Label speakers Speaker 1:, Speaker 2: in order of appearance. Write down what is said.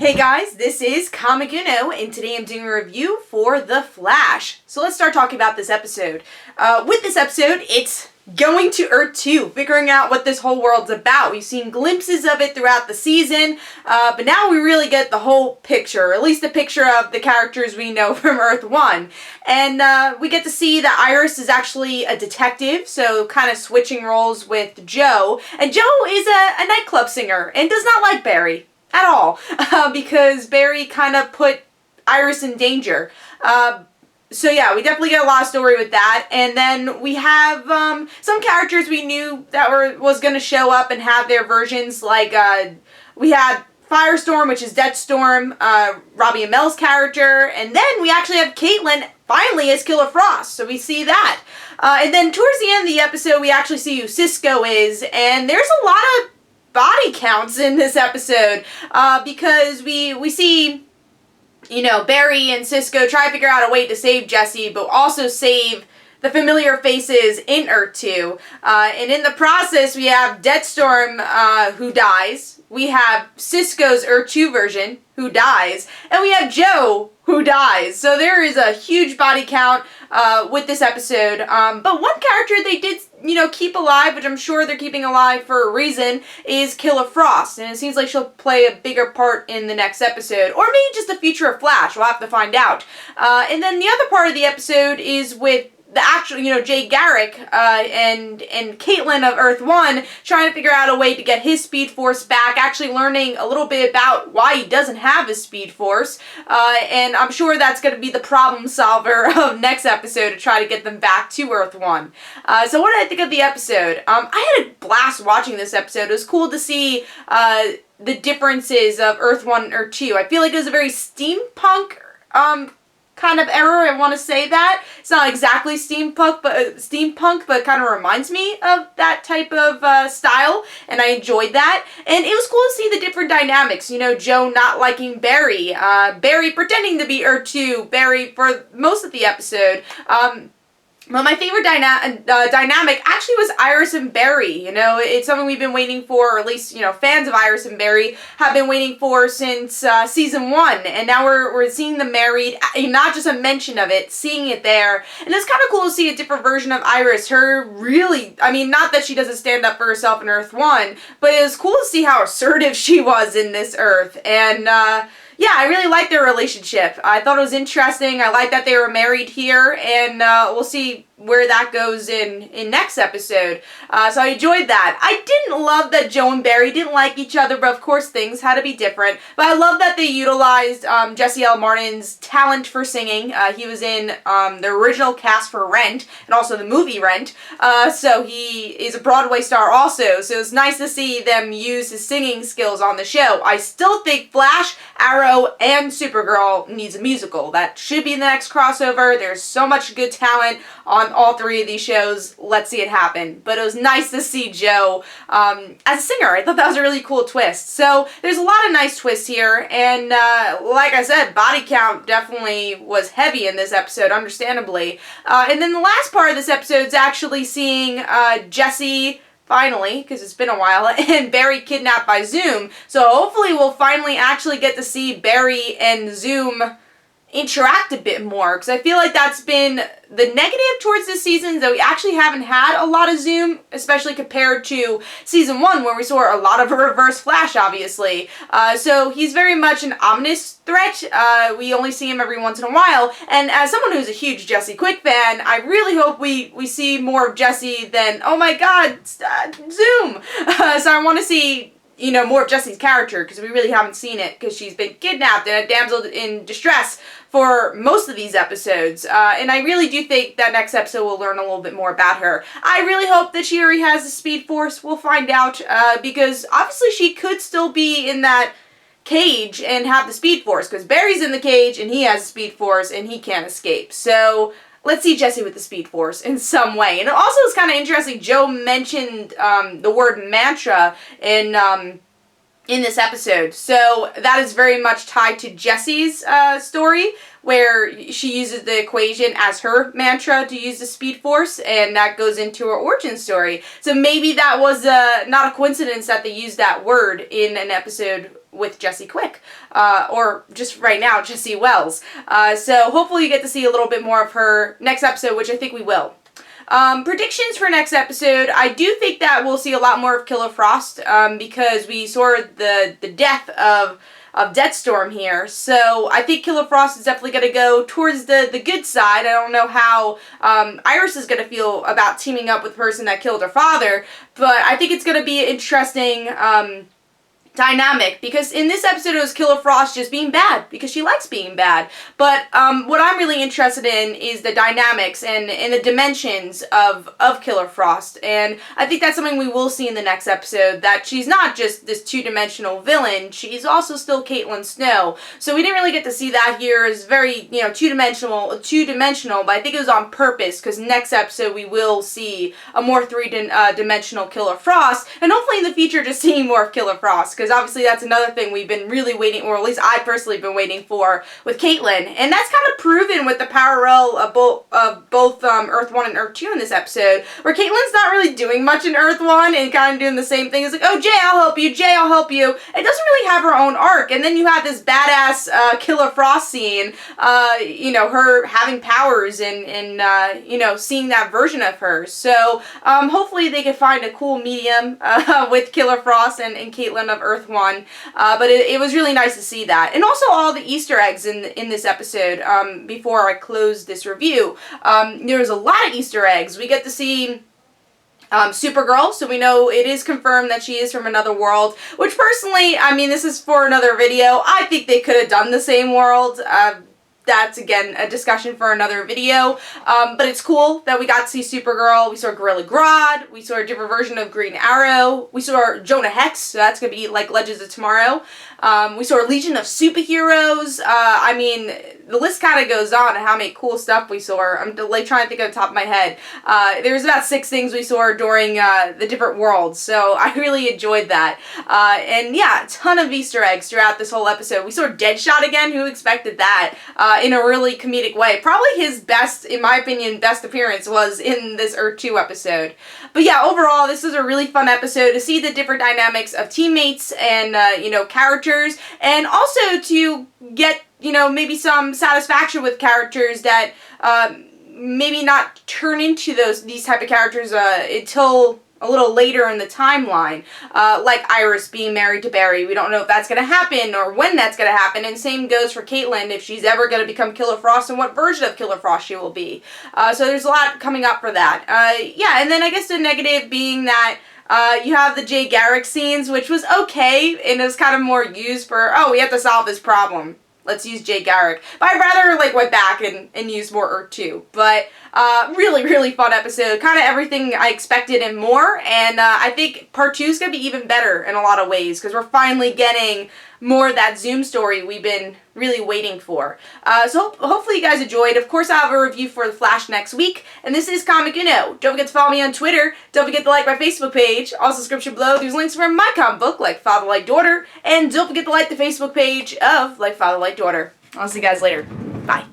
Speaker 1: Hey guys, this is Comic Uno, and today I'm doing a review for The Flash. So let's start talking about this episode. With this episode, it's going to Earth-2, figuring out what this whole world's about. We've seen glimpses of it throughout the season, but now we really get the whole picture, or at least a picture of the characters we know from Earth-1. And we get to see that Iris is actually a detective, so kind of switching roles with Joe. And Joe is a nightclub singer and does not like Barry at all, because Barry kind of put Iris in danger. So yeah, we definitely get a lot of story with that. And then we have some characters we knew that was going to show up and have their versions, like we had Firestorm, which is Deathstorm, Robbie Amell's character, and then we actually have Caitlin finally as Killer Frost, so we see that. And then towards the end of the episode, we actually see who Cisco is, and there's a lot of body counts in this episode, because we see, you know, Barry and Cisco try to figure out a way to save Jesse, but also save the familiar faces in Earth-2. And in the process, we have Deathstorm, who dies. We have Cisco's Earth-2 version, who dies. And we have Joe, who dies. So there is a huge body count with this episode. But one character they did, you know, keep alive, which I'm sure they're keeping alive for a reason, is Killer Frost. And it seems like she'll play a bigger part in the next episode. Or maybe just the future of Flash. We'll have to find out. And then the other part of the episode is with the actual, you know, Jay Garrick and Caitlin of Earth-1 trying to figure out a way to get his Speed Force back, actually learning a little bit about why he doesn't have his Speed Force, and I'm sure that's going to be the problem solver of next episode to try to get them back to Earth-1. So what did I think of the episode? I had a blast watching this episode. It was cool to see the differences of Earth-1 and Earth-2. I feel like it was a very steampunk kind of era. I want to say that. It's not exactly steampunk, but it kind of reminds me of that type of style, and I enjoyed that. And it was cool to see the different dynamics. You know, Joe not liking Barry, Barry pretending to be Earth-2, Barry for most of the episode. But my favorite dynamic actually was Iris and Barry. You know, it's something we've been waiting for, or at least, you know, fans of Iris and Barry have been waiting for since season 1. And now we're seeing them married, not just a mention of it, seeing it there. And it's kind of cool to see a different version of Iris. Her really, I mean, not that she doesn't stand up for herself in Earth-1, but it was cool to see how assertive she was in this Earth. And, yeah, I really liked their relationship. I thought it was interesting. I like that they were married here, and we'll see where that goes in next episode. So I enjoyed that. I didn't love that Joe and Barry didn't like each other, but of course things had to be different. But I love that they utilized Jesse L. Martin's talent for singing. He was in the original cast for Rent, and also the movie Rent. So he is a Broadway star also. So it's nice to see them use his singing skills on the show. I still think Flash, Arrow, and Supergirl needs a musical. That should be the next crossover. There's so much good talent on all three of these shows. Let's see it happen. But it was nice to see Joe as a singer. I thought that was a really cool twist. So there's a lot of nice twists here, and like I said, body count definitely was heavy in this episode, understandably. And then the last part of this episode is actually seeing Jesse, finally, because it's been a while, and Barry kidnapped by Zoom. So hopefully we'll finally actually get to see Barry and Zoom interact a bit more, because I feel like that's been the negative towards this season, that we actually haven't had a lot of Zoom, especially compared to season 1, where we saw a lot of a Reverse Flash, obviously. So he's very much an ominous threat. We only see him every once in a while, and as someone who's a huge Jesse Quick fan, I really hope we see more of Jesse than, oh my god, Zoom! So I want to see, you know, more of Jesse's character, because we really haven't seen it, because she's been kidnapped and a damsel in distress for most of these episodes, and I really do think that next episode we'll learn a little bit more about her. I really hope that she already has the Speed Force. We'll find out, because obviously she could still be in that cage and have the Speed Force, because Barry's in the cage and he has the Speed Force and he can't escape. So let's see Jesse with the Speed Force in some way. And it also is kind of interesting, Joe mentioned the word mantra in this episode. So that is very much tied to Jesse's story, where she uses the equation as her mantra to use the Speed Force, and that goes into her origin story. So maybe that was not a coincidence that they used that word in an episode with Jesse Quick, or just right now, Jesse Wells. So hopefully you get to see a little bit more of her next episode, which I think we will. Predictions for next episode, I do think that we'll see a lot more of Killer Frost, because we saw the death of Deathstorm here. So I think Killer Frost is definitely going to go towards the good side. I don't know how Iris is going to feel about teaming up with the person that killed her father, but I think it's going to be an interesting dynamic, because in this episode it was Killer Frost just being bad because she likes being bad, but what I'm really interested in is the dynamics and the dimensions of Killer Frost, and I think that's something we will see in the next episode, that she's not just this two-dimensional villain, she's also still Caitlin Snow. So we didn't really get to see that here. It's very, you know, two-dimensional, but I think it was on purpose, because next episode we will see a more three-dimensional Killer Frost, and hopefully in the future just seeing more of Killer Frost, because obviously that's another thing we've been really waiting, or at least I personally have been waiting for with Caitlin, and that's kind of proven with the parallel of both Earth-1 and Earth-2 in this episode, where Caitlin's not really doing much in Earth-1 and kind of doing the same thing. It's like, oh, Jay, I'll help you, Jay, I'll help you. It doesn't really have her own arc, and then you have this badass Killer Frost scene, you know, her having powers and you know, seeing that version of her. So hopefully they can find a cool medium with Killer Frost and Caitlin of Earth-1, but it was really nice to see that. And also all the Easter eggs in this episode, before I close this review, there was a lot of Easter eggs. We get to see Supergirl, so we know it is confirmed that she is from another world, which personally, I mean, this is for another video, I think they could have done the same world. That's, again, a discussion for another video, but it's cool that we got to see Supergirl. We saw Gorilla Grodd, we saw a different version of Green Arrow, we saw Jonah Hex, so that's going to be like Legends of Tomorrow. We saw a Legion of Superheroes. I mean, the list kind of goes on and how many cool stuff we saw. I'm like trying to think off the top of my head. There was about 6 things we saw during the different worlds, so I really enjoyed that. And yeah, a ton of Easter eggs throughout this whole episode. We saw Deadshot again. Who expected that? In a really comedic way. Probably his best, in my opinion, best appearance was in this Earth-2 episode. But yeah, overall, this is a really fun episode to see the different dynamics of teammates and, you know, characters, and also to get, you know, maybe some satisfaction with characters that maybe not turn into these type of characters until a little later in the timeline, like Iris being married to Barry. We don't know if that's going to happen or when that's going to happen, and same goes for Caitlin, if she's ever going to become Killer Frost and what version of Killer Frost she will be. So there's a lot coming up for that. Yeah, and then I guess the negative being that you have the Jay Garrick scenes, which was okay, and it was kind of more used for, oh, we have to solve this problem, let's use Jay Garrick. But I'd rather, like, went back and used more Earth-2. But really, really fun episode. Kind of everything I expected and more. And I think part 2 is going to be even better in a lot of ways, because we're finally getting more of that Zoom story we've been really waiting for. So hopefully you guys enjoyed. Of course, I'll have a review for The Flash next week. And this is Comic Uno. Don't forget to follow me on Twitter. Don't forget to like my Facebook page. Also, description below, there's links for my comic book, Like Father, Like Daughter. And don't forget to like the Facebook page of Like Father, Like Daughter. I'll see you guys later. Bye.